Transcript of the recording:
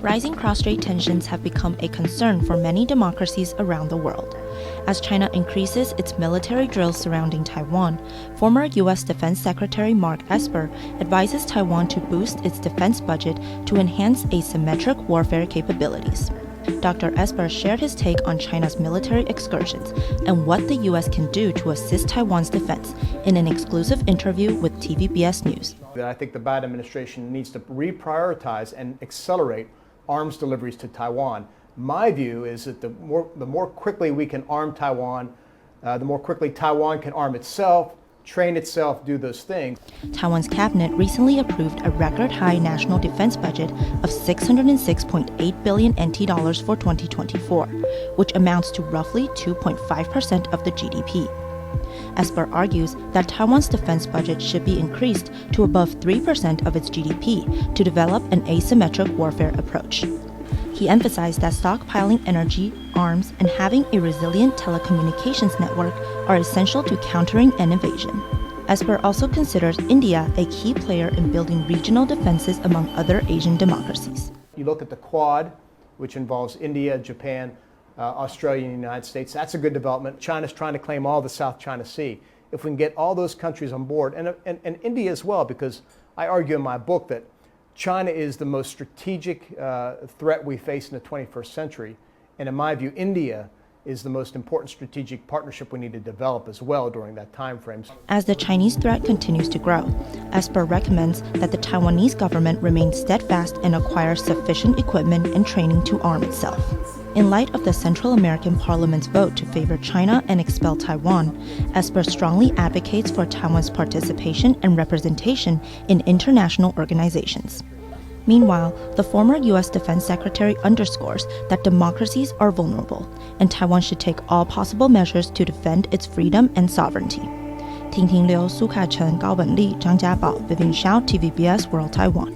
Rising cross-strait tensions have become a concern for many democracies around the world. As China increases its military drills surrounding Taiwan, former U.S. Defense Secretary Mark Esper advises Taiwan to boost its defense budget to enhance asymmetric warfare capabilities. Dr. Esper shared his take on China's military excursions and what the U.S. can do to assist Taiwan's defense in an exclusive interview with TVBS News. I think the Biden administration needs to reprioritize and accelerate arms deliveries to Taiwan. My view is that the more quickly we can arm Taiwan, the more quickly Taiwan can arm itself, train itself, do those things. Taiwan's cabinet recently approved a record-high national defense budget of 606.8 billion NT dollars for 2024, which amounts to roughly 2.5% of the GDP. Esper argues that Taiwan's defense budget should be increased to above 3% of its GDP to develop an asymmetric warfare approach. He emphasized that stockpiling energy, arms, and having a resilient telecommunications network are essential to countering an invasion. Esper also considers India a key player in building regional defenses among other Asian democracies. You look at the Quad, which involves India, Japan, Australia, and the United States. That's a good development. China's trying to claim all the South China Sea. If we can get all those countries on board, and India as well, because I argue in my book that China is the most strategic threat we face in the 21st century. And in my view, India is the most important strategic partnership we need to develop as well during that time frame. As the Chinese threat continues to grow, Esper recommends that the Taiwanese government remain steadfast and acquire sufficient equipment and training to arm itself. In light of the Central American Parliament's vote to favor China and expel Taiwan, Esper strongly advocates for Taiwan's participation and representation in international organizations. Meanwhile, the former U.S. Defense Secretary underscores that democracies are vulnerable, and Taiwan should take all possible measures to defend its freedom and sovereignty. Ting Ting Liu, Su Kai Chen, Gao Wenli, Zhang Jiabao, Vivian Xiao, TVBS World Taiwan.